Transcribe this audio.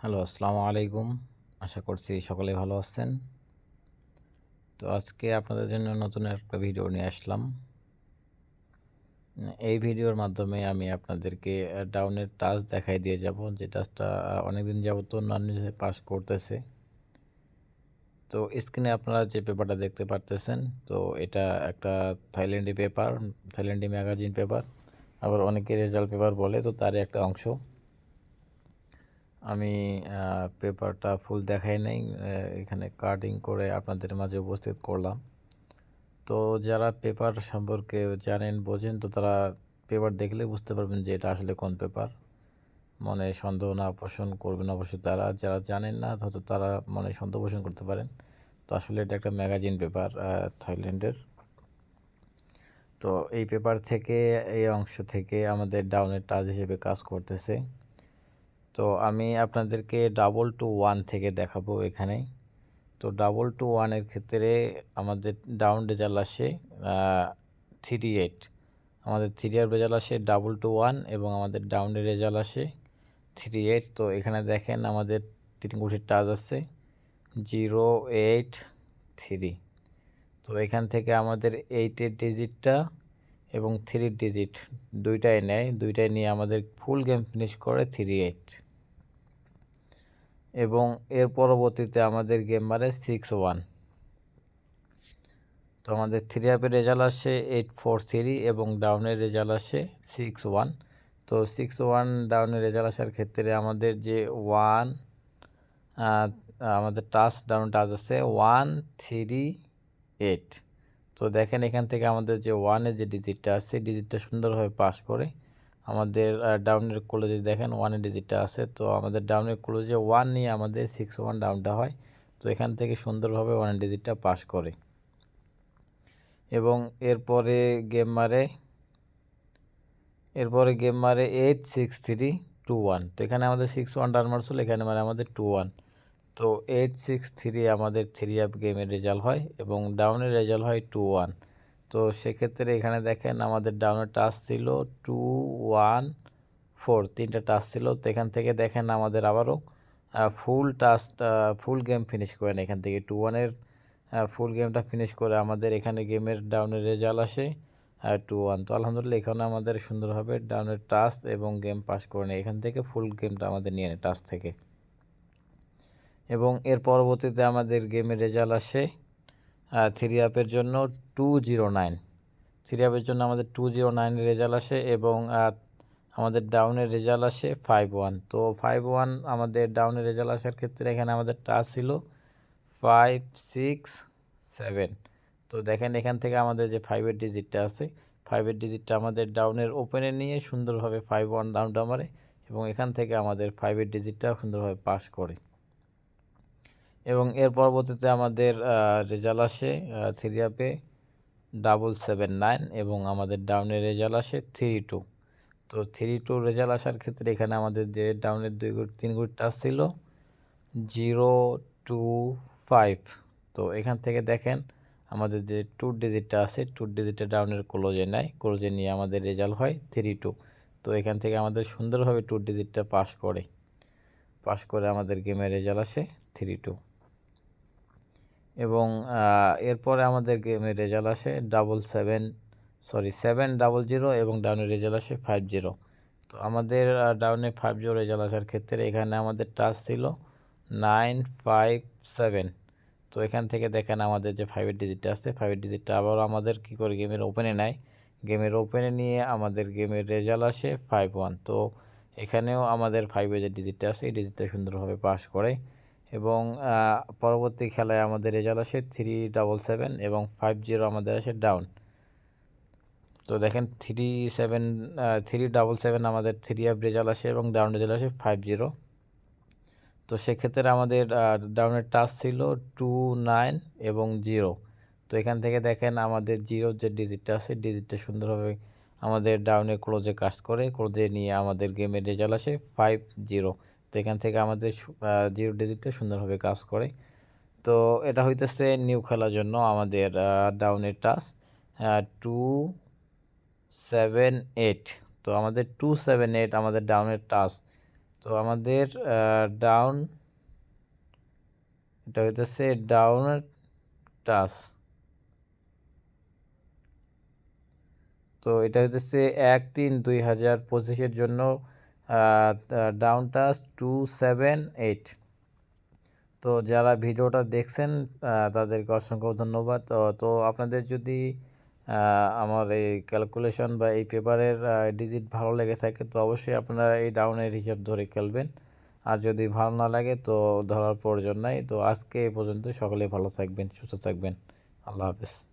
Hello, আসসালামু আলাইকুম। আশা করছি সকলেই ভালো আছেন। তো আজকে আপনাদের জন্য নতুন একটা ভিডিও নিয়ে আসলাম। এই ভিডিওর মাধ্যমে আমি আপনাদেরকে ডাউনের টাচ দেখাই দিয়ে যাব, যে টাচটা অনেকদিন যাবত নন পাস করতেছে। তো স্ক্রিনে আপনারা যে পেপারটা দেখতে পারতেছেন, তো এটা একটা থাইল্যান্ডি ম্যাগাজিন পেপার, আবার অনেকে রেজাল্ট পেপার বলে, তো তারই একটা অংশ। আমি পেপারটা ফুল দেখাই নাই, এখানে কাটিং করে আপনাদের মাঝে উপস্থিত করলাম। তো যারা পেপার সম্পর্কে জানেন বোঝেন, তো তারা পেপার দেখলে বুঝতে পারবেন যে এটা আসলে কোন পেপার। মনে সন্দেহ না পোষণ করবেন অবশ্যই তারা, যারা জানেন না হয়তো তারা মনে সন্দেহ পোষণ করতে পারেন। তো আসলে এটা একটা ম্যাগাজিন পেপার থাইল্যান্ডের। তো এই পেপার থেকে, এই অংশ থেকে আমাদের ডাউনের টাচ হিসেবে কাজ করতেছে। তো আমি আপনাদেরকে 2-1 থেকে দেখাবো এখানে। তো 2-1-এর ক্ষেত্রে আমাদের ডাউন রেজাল্ট আসে 38। আমাদের 3 রেজাল্ট আসে 2-1 এবং আমাদের ডাউনের রেজাল্ট আসে 38। তো এখানে দেখেন আমাদের 3 গুটির টাচ আছে 083। তো এখান থেকে আমাদের 8-এর ডিজিটটা এবং 3 ডিজিট দুইটাই নেয়, দুইটাই নিয়ে আমাদের ফুল গেম ফিনিশ করে 38। এবং এর পরবর্তীতে আমাদের গেম মারে 6-1। তো আমাদের 3 রেজাল্ট আসে 843 এবং ডাউনের রেজাল্ট আসে 6-1। তো 6-1 ডাউনের রেজাল্ট আসার ক্ষেত্রে আমাদের যে আমাদের ডাউন টাচ আছে 138। তো দেখেন এখান থেকে আমাদের যে 1-এর যে ডিজিটটা আছে, ডিজিটটা সুন্দরভাবে পাস করে আমাদের ডাউনের ক্লোজে দেখেন 1-এর ডিজিটটা আছে। তো আমাদের ডাউনের ক্লোজে 1 নিয়ে আমাদের 6-1 ডাউনটা হয়। তো এখান থেকে সুন্দরভাবে 1-এর ডিজিটটা পাস করে এবং এরপরে গেম মারে 86321। তো এখানে আমাদের 6-1 ডাউন মারছিল, এখানে মানে আমাদের 2-1। তো 863 আমাদের 3 গেমের রেজাল্ট হয় এবং ডাউনের রেজাল্ট হয় 2-1। তো সেক্ষেত্রে এখানে দেখেন আমাদের ডাউনের টাচ ছিল 2-1-4, 3টা টাচ ছিল। তো এখান থেকে দেখেন আমাদের আবারও ফুল গেম ফিনিশ করেন, এখান থেকে 2-1-এর ফুল গেমটা ফিনিশ করে আমাদের এখানে গেমের ডাউনের রেজাল্ট আসে 2-1। তো আলহামদুলিল্লাহ এখানে আমাদের সুন্দরভাবে ডাউনের টাচ এবং গেম পাস করে নেয়, এখান থেকে ফুল গেমটা আমাদের নিয়ে নেয় টাচ থেকে। এবং এর পরবর্তীতে আমাদের গেমের রেজাল্ট আসে 3 জন্য 209। 3 জন্য আমাদের 209-এর রেজাল্ট আসে এবং আমাদের ডাউনের রেজাল্ট আসে 5-1। তো 5-1 আমাদের ডাউনের রেজাল্ট আসার ক্ষেত্রে এখানে আমাদের টাচ ছিল 567। তো দেখেন এখান থেকে আমাদের যে 5-এর ডিজিটটা আছে, 5-এর ডিজিটটা আমাদের ডাউনের ওপেনে নিয়ে সুন্দরভাবে 5-1 ডাউনটা মারে এবং এখান থেকে আমাদের 5-এর ডিজিটটা সুন্দরভাবে পাস করে। এবং এর পরবর্তীতে আমাদের রেজাল্ট আসে 3-779 এবং আমাদের ডাউনের রেজাল্ট আসে 3-2। তো 3-2 রেজাল্ট আসার ক্ষেত্রে এখানে আমাদের যে ডাউনের 3 গুটি টাচ ছিল 025। তো এখান থেকে দেখেন আমাদের যে 2 ডিজিটটা আছে, 2 ডিজিটটা ডাউনের ক্লোজে নেয়, ক্লোজে নিয়ে আমাদের রেজাল্ট হয় 3-2। তো এখান থেকে আমাদের সুন্দরভাবে 2 ডিজিটটা পাস করে আমাদের গেমের রেজাল্ট আসে 3-2। এবং এরপরে আমাদের গেমের রেজাল্ট আসে 700 এবং ডাউনের রেজাল্ট আসে 50। তো আমাদের ডাউনে 50 রেজাল্ট আসার ক্ষেত্রে এখানে আমাদের টাচ ছিল 957। তো এখান থেকে দেখেন আমাদের যে 5-এর ডিজিটটা আছে, 5-এর ডিজিটটা আবারও আমাদের কী করে গেমের ওপেনে নেয়, গেমের ওপেনে নিয়ে আমাদের গেমের রেজাল্ট আসে 5-1। তো এখানেও আমাদের 5-এর যে ডিজিটটা আছে, এই ডিজিটটা সুন্দরভাবে পাস করে এবং পরবর্তী খেলায় আমাদের রেজাল্ট আসে 377 এবং 50 আমাদের আসে ডাউন। তো দেখেন 377 আমাদের 3 রেজাল্ট আসে এবং ডাউন রেজাল্ট আসে 50। তো সেক্ষেত্রে আমাদের ডাউনের টাচ ছিল 29 এবং 0। তো এখান থেকে দেখেন আমাদের 0 যে ডিজিটটা আছে, ডিজিটটা সুন্দরভাবে আমাদের ডাউনে ক্লোজে কাজ করে, ক্লোজে নিয়ে আমাদের গেমের রেজাল্ট আসে 50। তো এখান থেকে আমাদের 0 ডিজিটটা সুন্দরভাবে কাজ করে। তো এটা হইতেছে নিউ খেলার জন্য আমাদের ডাউনের টাচ 278। তো আমাদের 278 আমাদের ডাউনের টাচ তো আমাদের ডাউন এটা হইতেছে ডাউন টাচ। তো এটা হইতেছে 1/3/2025 জন্য ডাউন টাচ 278। তো যারা ভিডিওটা দেখছেন তাদেরকে অসংখ্য ধন্যবাদ। তো আপনাদের যদি আমার এই ক্যালকুলেশন বা এই পেপারের ডিজিট ভালো লেগে থাকে তো অবশ্যই আপনারা এই ডাউনের হিসাব ধরে খেলবেন। আর যদি ভালো না লাগে তো ধরার প্রয়োজন নাই। তো আজকে এই পর্যন্ত, সকলেই ভালো থাকবেন, সুস্থ থাকবেন। আল্লাহ হাফেজ।